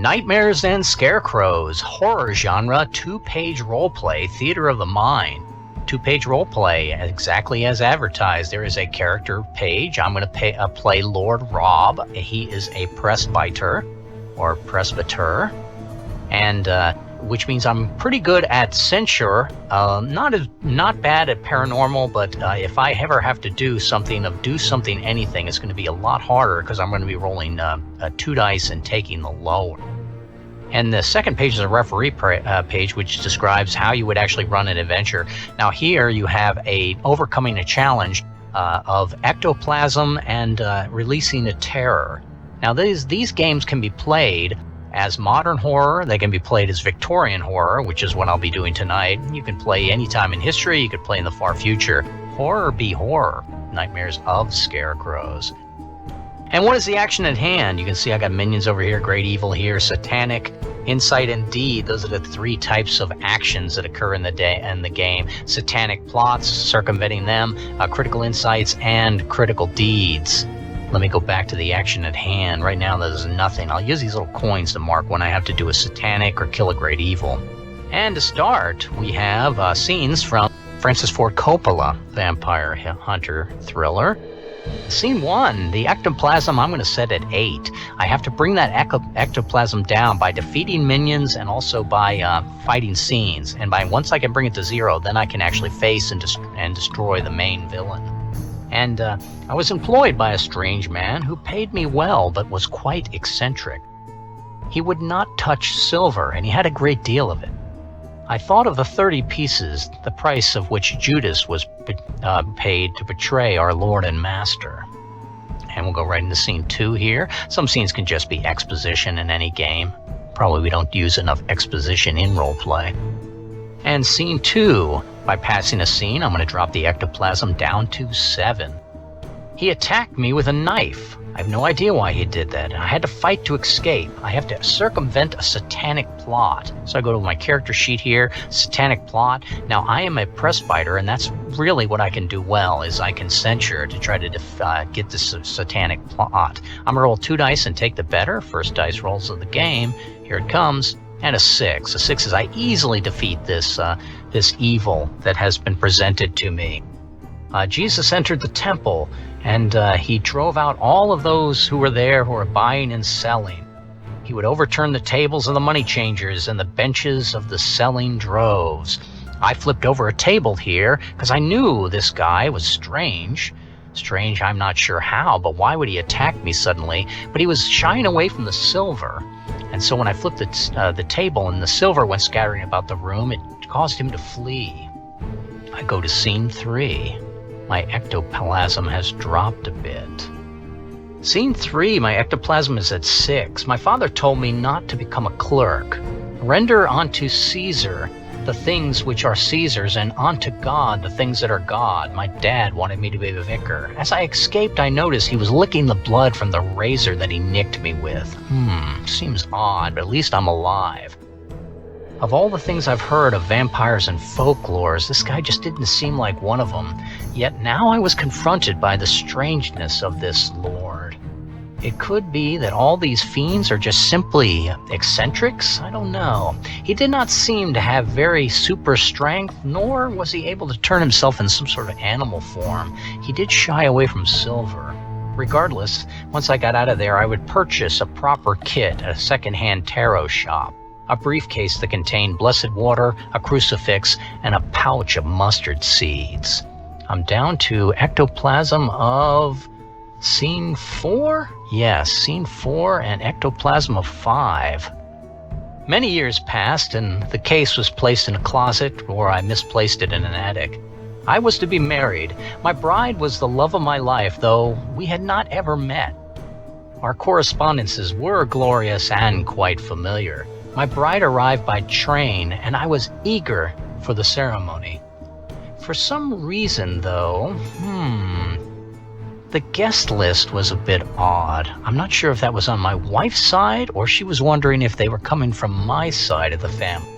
Nightmares and Scarecrows, horror genre, 2-page roleplay, theater of the mind. 2-page roleplay, exactly as advertised. There is a character page. I'm going to play Lord Rob. He is a presbyter, or presbyter, and which means I'm pretty good at censure. Not bad at paranormal, but if I ever have to do something anything, it's going to be a lot harder because I'm going to be rolling 2 dice and taking the lower. And the second page is a referee page, which describes how you would actually run an adventure. Now here you have overcoming a challenge of ectoplasm and releasing a terror. Now these games can be played as modern horror. They can be played as Victorian horror, which is what I'll be doing tonight. You can play any time in history. You could play in the far future. Horror be horror. Nightmares of Scarecrows. And what is the action at hand? You can see I got minions over here, great evil here, satanic, insight, and deed. Those are the 3 types of actions that occur in the game. Satanic plots, circumventing them, critical insights, and critical deeds. Let me go back to the action at hand. Right now there's nothing. I'll use these little coins to mark when I have to do a satanic or kill a great evil. And to start, we have scenes from Francis Ford Coppola, vampire hunter thriller. Scene 1, the ectoplasm, I'm going to set at 8. I have to bring that ectoplasm down by defeating minions and also by fighting scenes. And once I can bring it to 0, then I can actually face and destroy the main villain. And I was employed by a strange man who paid me well but was quite eccentric. He would not touch silver, and he had a great deal of it. I thought of the 30 pieces, the price of which Judas was paid to betray our Lord and Master. And we'll go right into scene 2 here. Some scenes can just be exposition in any game. Probably we don't use enough exposition in roleplay. And scene 2, by passing a scene, I'm going to drop the ectoplasm down to 7. He attacked me with a knife. I have no idea why he did that. I had to fight to escape. I have to circumvent a satanic plot. So I go to my character sheet here, satanic plot. Now I am a presbyter, and that's really what I can do well, is I can censure to try to get this satanic plot. I'm going to roll 2 dice and take the better. First dice rolls of the game. Here it comes. And a 6. A 6 is I easily defeat this evil that has been presented to me. Jesus entered the temple, and he drove out all of those who were there who were buying and selling. He would overturn the tables of the money changers and the benches of the selling droves. I flipped over a table here because I knew this guy was strange. Strange, I'm not sure how, but why would he attack me suddenly? But he was shying away from the silver. And so when I flipped the table and the silver went scattering about the room, it caused him to flee. I go to scene 3. My ectoplasm has dropped a bit. Scene 3, my ectoplasm is at 6. My father told me not to become a clerk. Render unto Caesar the things which are Caesar's, and unto God the things that are God. My dad wanted me to be a vicar. As I escaped, I noticed he was licking the blood from the razor that he nicked me with. Seems odd, but at least I'm alive. Of all the things I've heard of vampires and folklores, this guy just didn't seem like one of them. Yet now I was confronted by the strangeness of this lord. It could be that all these fiends are just simply eccentrics? I don't know. He did not seem to have very super strength, nor was he able to turn himself in some sort of animal form. He did shy away from silver. Regardless, once I got out of there, I would purchase a proper kit at a second-hand tarot shop. A briefcase that contained blessed water, a crucifix, and a pouch of mustard seeds. I'm down to ectoplasm of scene 4? Yes, scene 4 and ectoplasm of 5. Many years passed, and the case was placed in a closet, or I misplaced it in an attic. I was to be married. My bride was the love of my life, though we had not ever met. Our correspondences were glorious and quite familiar. My bride arrived by train, and I was eager for the ceremony. For some reason, though, the guest list was a bit odd. I'm not sure if that was on my wife's side, or she was wondering if they were coming from my side of the family.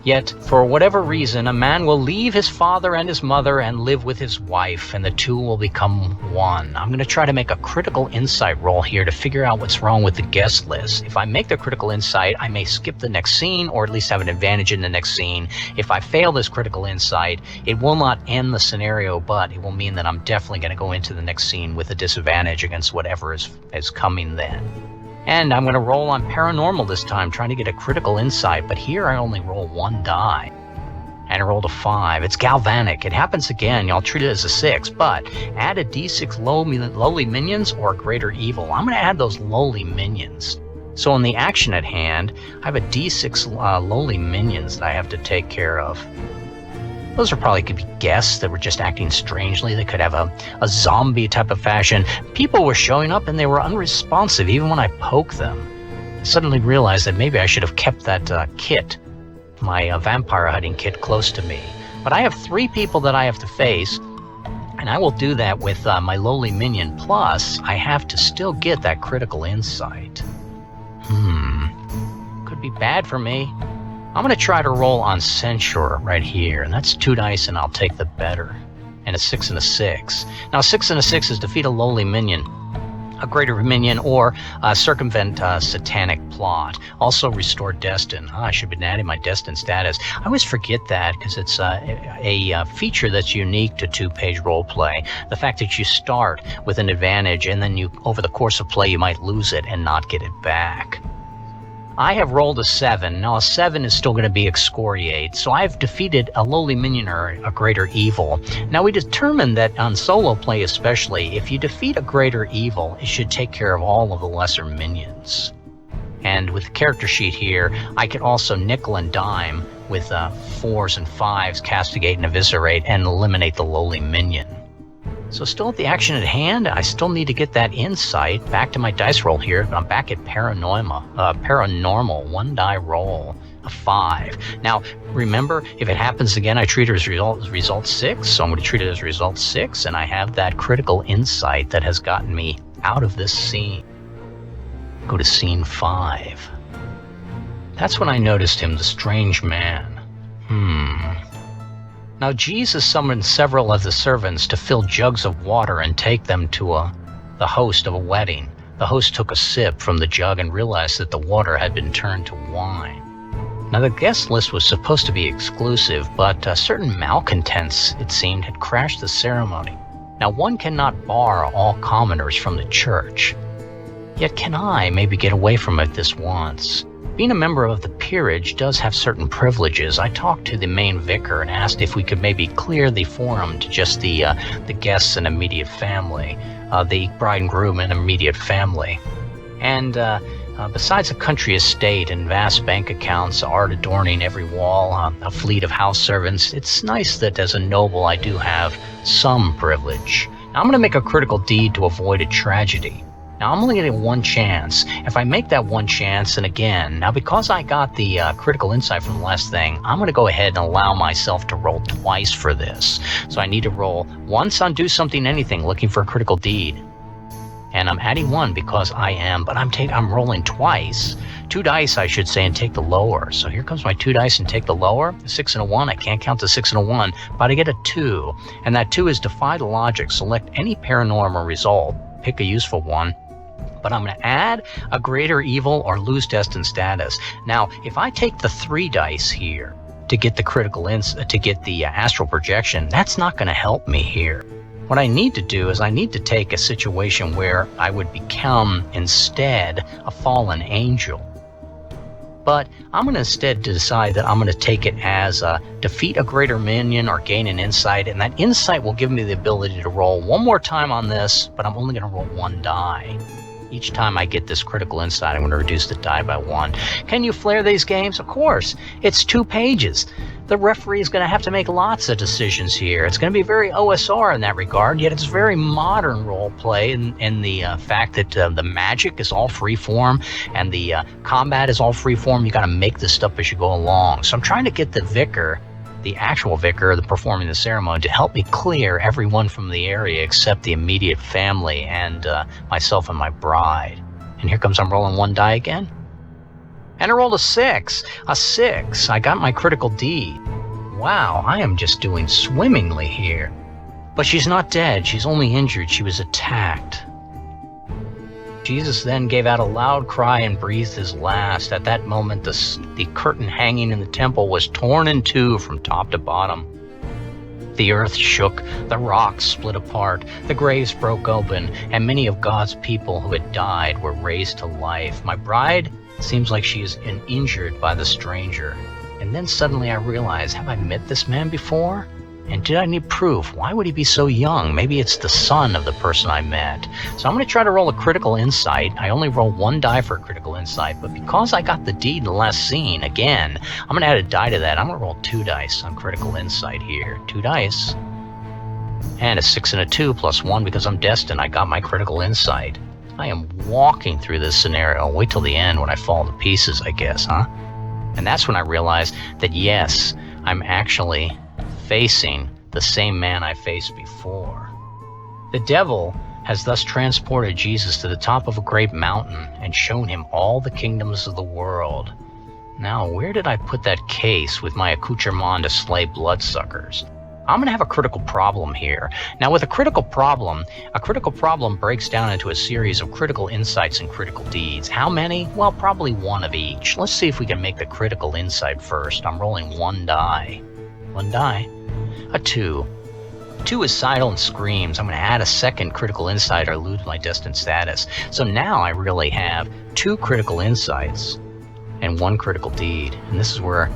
Yet, for whatever reason, a man will leave his father and his mother and live with his wife, and the two will become one. I'm going to try to make a critical insight roll here to figure out what's wrong with the guest list. If I make the critical insight, I may skip the next scene, or at least have an advantage in the next scene. If I fail this critical insight, it will not end the scenario, but it will mean that I'm definitely going to go into the next scene with a disadvantage against whatever is coming then. And I'm going to roll on paranormal this time, trying to get a critical insight, but here I only roll 1 die. And I rolled a 5. It's galvanic. It happens again. Y'all treat it as a 6, but add a d6 lowly minions or greater evil. I'm going to add those lowly minions. So in the action at hand, I have a d6 lowly minions that I have to take care of. Those are probably could be guests that were just acting strangely. They could have a zombie type of fashion. People were showing up and they were unresponsive even when I poked them. I suddenly realized that maybe I should have kept that kit, my vampire hunting kit, close to me. But I have 3 people that I have to face, and I will do that with my lowly minion. Plus, I have to still get that critical insight. Could be bad for me. I'm going to try to roll on censure right here, and that's 2 dice, and I'll take the better. And a 6 and a 6. Now, 6 and a 6 is defeat a lowly minion, a greater minion, or circumvent satanic plot. Also restore destin. I should have been adding my destin status. I always forget that because it's a feature that's unique to 2-page roleplay. The fact that you start with an advantage, and then over the course of play, you might lose it and not get it back. I have rolled a 7. Now a 7 is still going to be excoriate, so I've defeated a lowly minion or a greater evil. Now we determined that on solo play especially, if you defeat a greater evil, it should take care of all of the lesser minions. And with the character sheet here, I could also nickel and dime with 4s and 5s, castigate and eviscerate, and eliminate the lowly minion. So still at the action at hand, I still need to get that insight. Back to my dice roll here. I'm back at paranormal, 1 die roll, a 5. Now, remember, if it happens again, I treat it as result 6. So I'm going to treat it as result 6, and I have that critical insight that has gotten me out of this scene. Go to scene 5. That's when I noticed him, the strange man. Now Jesus summoned several of the servants to fill jugs of water and take them to the host of a wedding. The host took a sip from the jug and realized that the water had been turned to wine. Now the guest list was supposed to be exclusive, but certain malcontents, it seemed, had crashed the ceremony. Now one cannot bar all commoners from the church. Yet can I maybe get away from it this once? Being a member of the peerage does have certain privileges. I talked to the main vicar and asked if we could maybe clear the forum to just the guests and immediate family, the bride and groom and immediate family. And besides a country estate and vast bank accounts, art adorning every wall, a fleet of house servants, it's nice that as a noble I do have some privilege. Now I'm going to make a critical deed to avoid a tragedy. Now, I'm only getting 1 chance. If I make that 1 chance, and again, now because I got the critical insight from the last thing, I'm going to go ahead and allow myself to roll twice for this. So I need to roll once on do something anything, looking for a critical deed. And I'm adding 1 because I'm rolling twice. 2 dice, I should say, and take the lower. So here comes my 2 dice and take the lower. A 6 and a 1. I can't count the 6 and a 1, but I get a 2. And that 2 is defy the logic. Select any paranormal result. Pick a useful one. But I'm going to add a greater evil or lose destined status. Now, if I take the 3 dice here to get the to get the astral projection, that's not going to help me here. What I need to do is I need to take a situation where I would become instead a fallen angel. But I'm going to instead decide that I'm going to take it as defeat a greater minion or gain an insight, and that insight will give me the ability to roll 1 more time on this, but I'm only going to roll 1 die. Each time I get this critical insight, I'm going to reduce the die by 1. Can you flare these games? Of course. It's 2 pages. The referee is going to have to make lots of decisions here. It's going to be very OSR in that regard, yet it's very modern role play in the fact that the magic is all freeform and the combat is all freeform. You got to make this stuff as you go along. So I'm trying to get the vicar, the actual vicar, the performing the ceremony, to help me clear everyone from the area except the immediate family and myself and my bride. And here comes I'm rolling 1 die again. And I rolled a 6. A 6. I got my critical deed. Wow, I am just doing swimmingly here. But she's not dead. She's only injured. She was attacked. Jesus then gave out a loud cry and breathed his last. At that moment, the curtain hanging in the temple was torn in two from top to bottom. The earth shook, the rocks split apart, the graves broke open, and many of God's people who had died were raised to life. My bride seems like she is injured by the stranger. And then suddenly I realized, have I met this man before? And did I need proof? Why would he be so young? Maybe it's the son of the person I met. So I'm going to try to roll a critical insight. I only roll 1 die for a critical insight, but because I got the deed in the last scene, again, I'm going to add a die to that. I'm going to roll 2 dice on critical insight here. 2 dice. And a 6 and a 2 plus 1 because I'm destined. I got my critical insight. I am walking through this scenario. Wait till the end when I fall to pieces, I guess, huh? And that's when I realized that, yes, I'm actually facing the same man I faced before. The devil has thus transported Jesus to the top of a great mountain and shown him all the kingdoms of the world. Now, where did I put that case with my accoutrement to slay bloodsuckers? I'm going to have a critical problem here. Now, with a critical problem breaks down into a series of critical insights and critical deeds. How many? Well, probably 1 of each. Let's see if we can make the critical insight first. I'm rolling 1 die. 1 die. A 2. 2 is silent screams. I'm going to add a second critical insight or lose my destined status. So now I really have 2 critical insights and 1 critical deed. And this is where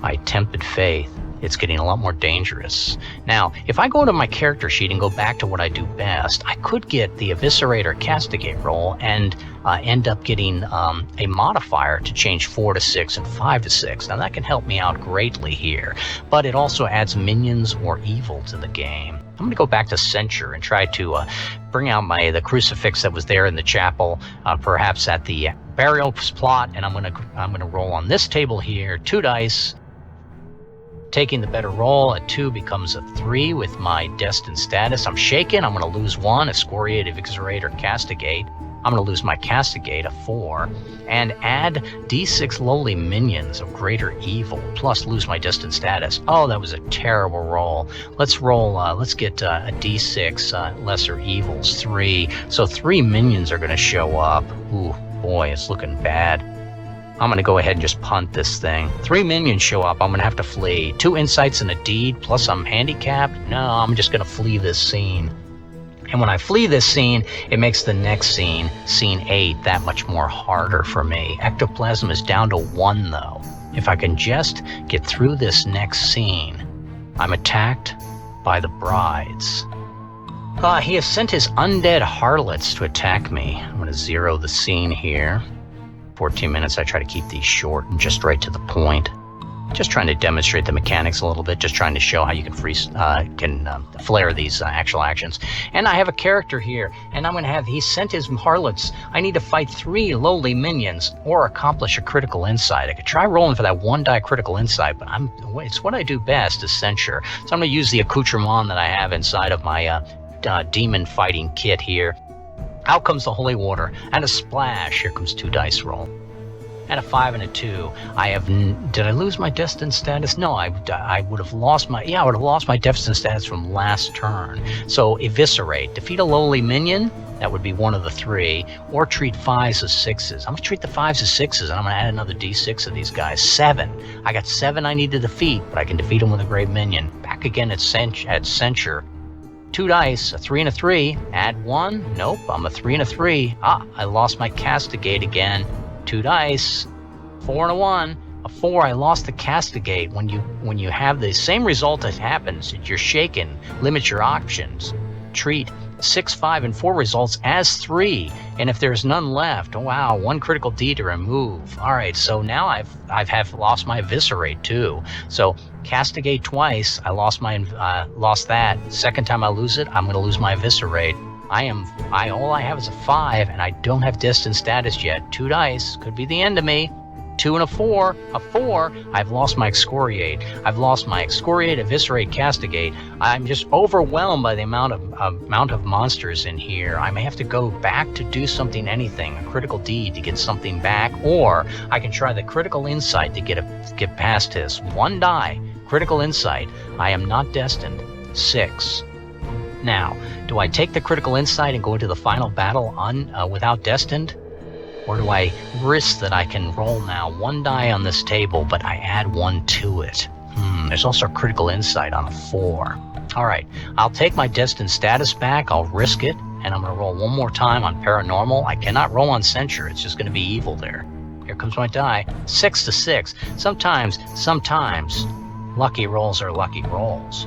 I tempted faith. It's getting a lot more dangerous. Now, if I go to my character sheet and go back to what I do best, I could get the Eviscerate or Castigate roll and end up getting a modifier to change 4 to 6 and 5 to 6. Now, that can help me out greatly here, but it also adds minions or evil to the game. I'm going to go back to Censure and try to bring out the crucifix that was there in the chapel, perhaps at the burial plot, and I'm going to roll on this table here 2 dice. Taking the better roll, a 2 becomes a 3 with my destined status. I'm shaken. I'm going to lose 1, Excoriate, Eviscerate, or Castigate. I'm going to lose my Castigate, a 4, and add D6 lowly minions of greater evil, plus lose my destined status. Oh, that was a terrible roll. Let's roll, let's get a D6 lesser evils, 3. So 3 minions are going to show up. Ooh, boy, it's looking bad. I'm going to go ahead and just punt this thing. 3 minions show up. I'm going to have to flee. 2 insights and a deed, plus I'm handicapped. No, I'm just going to flee this scene. And when I flee this scene, it makes the next scene, scene 8, that much more harder for me. Ectoplasm is down to 1, though. If I can just get through this next scene, I'm attacked by the brides. He has sent his undead harlots to attack me. I'm going to 0 the scene here. 14 minutes, I try to keep these short and just right to the point. Just trying to demonstrate the mechanics a little bit, just trying to show how you can flare these actual actions. And I have a character here, and I'm going to have, he sent his harlots. I need to fight 3 lowly minions or accomplish a critical insight. I could try rolling for that 1 die critical insight, but it's what I do best is Censure. So I'm going to use the accoutrement that I have inside of my demon fighting kit here. Out comes the holy water, and a splash. Here comes 2 dice roll. And a 5 and a 2. Did I lose my destined status? No, I would have lost my, I would have lost my destined status from last turn. So Eviscerate, defeat a lowly minion, that would be one of the 3, or treat 5s as 6s. I'm going to treat the 5s as 6s, and I'm going to add another D6 of these guys. 7. I got 7 I need to defeat, but I can defeat them with a great minion. Back again at Censure. 2 dice, a 3 and a 3. Add 1. Nope, I'm a 3 and a 3. I lost my Castigate again. 2 dice, 4 and a 1. A 4, I lost the Castigate. When you have the same result that happens, you're shaken. Limit your options. Treat 6, 5, and 4 results as 3. And if there's none left, oh wow, 1 critical D to remove. All right, so now I've lost my Eviscerate too. So Castigate twice, I lost that. Second time I lose it, I'm going to lose my Eviscerate. All I have is a 5, and I don't have destined status yet. 2 dice, could be the end of me. 2 and a 4. A 4. I've lost my excoriate. I've lost my excoriate, eviscerate, castigate. I'm just overwhelmed by the amount of monsters in here. I may have to go back to do something, anything, a critical deed to get something back, or I can try the critical insight to get past this. 1 die, critical insight. I am not destined. 6. Now, do I take the critical insight and go into the final battle without destined? Or do I risk that I can roll now 1 die on this table, but I add 1 to it? There's also critical insight on a 4. All right, I'll take my destined status back. I'll risk it, and I'm going to roll 1 more time on paranormal. I cannot roll on censure. It's just going to be evil there. Here comes my die. 6 to 6. Sometimes, lucky rolls are lucky rolls.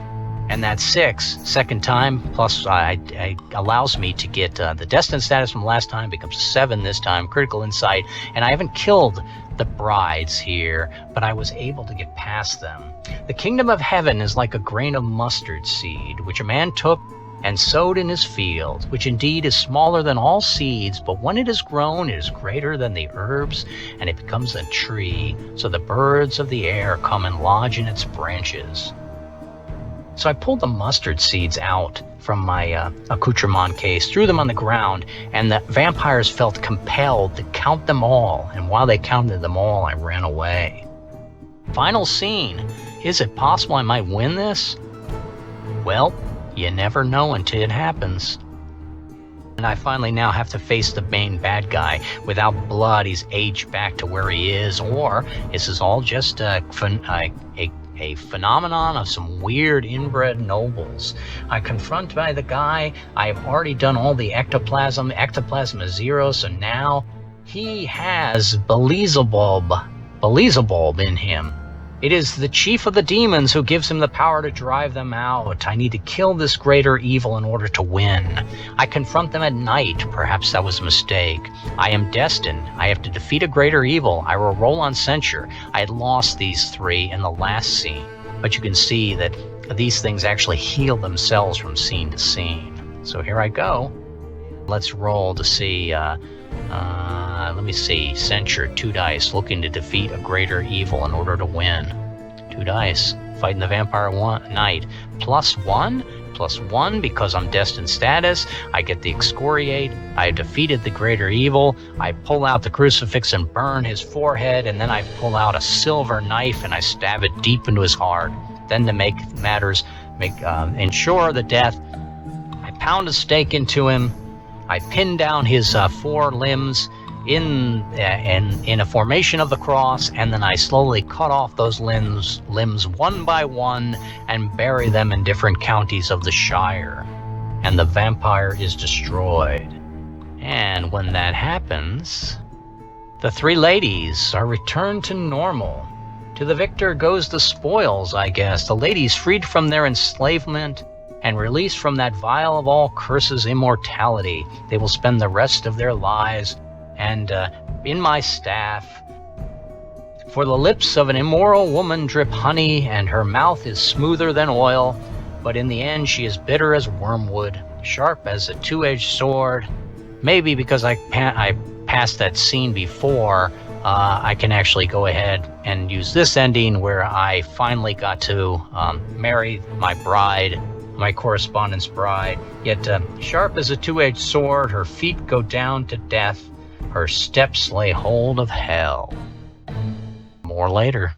And that 6, second time, plus allows me to get the destined status from last time, becomes 7 this time, critical insight. And I haven't killed the brides here, but I was able to get past them. The kingdom of heaven is like a grain of mustard seed, which a man took and sowed in his field, which indeed is smaller than all seeds, but when it is grown, it is greater than the herbs, and it becomes a tree, so the birds of the air come and lodge in its branches. So I pulled the mustard seeds out from my accoutrement case, threw them on the ground, and the vampires felt compelled to count them all, and while they counted them all, I ran away. Final scene. Is it possible I might win this? Well, you never know until it happens. And I finally now have to face the main bad guy. Without blood, he's aged back to where he is, or this is all just a phenomenon of some weird inbred nobles. I confront by the guy. I've already done all the ectoplasm. Ectoplasm is 0, so now he has Beelzebub in him. It is the chief of the demons who gives him the power to drive them out. I need to kill this greater evil in order to win. I confront them at night. Perhaps that was a mistake. I am destined. I have to defeat a greater evil. I will roll on censure. I had lost these 3 in the last scene, but you can see that these things actually heal themselves from scene to scene. So here I go. Let's roll to see, let me see, censure, 2 dice, looking to defeat a greater evil in order to win. 2 dice, fighting the vampire knight, +1 because I'm destined status. I get the excoriate. I defeated the greater evil. I pull out the crucifix and burn his forehead, and then I pull out a silver knife and I stab it deep into his heart. Then to make matters, ensure the death, I pound a stake into him. I pin down his 4 limbs in a formation of the cross, and then I slowly cut off those limbs 1 by 1 and bury them in different counties of the Shire. And the vampire is destroyed. And when that happens, the 3 ladies are returned to normal. To the victor goes the spoils, I guess. The ladies freed from their enslavement and released from that vile of all curses, immortality. They will spend the rest of their lives and in my staff. For the lips of an immoral woman drip honey, and her mouth is smoother than oil, but in the end she is bitter as wormwood, sharp as a 2-edged sword. Maybe because I passed that scene before, I can actually go ahead and use this ending where I finally got to marry my bride, my correspondence bride. Yet sharp as a 2-edged sword, her feet go down to death, her steps lay hold of hell. More later.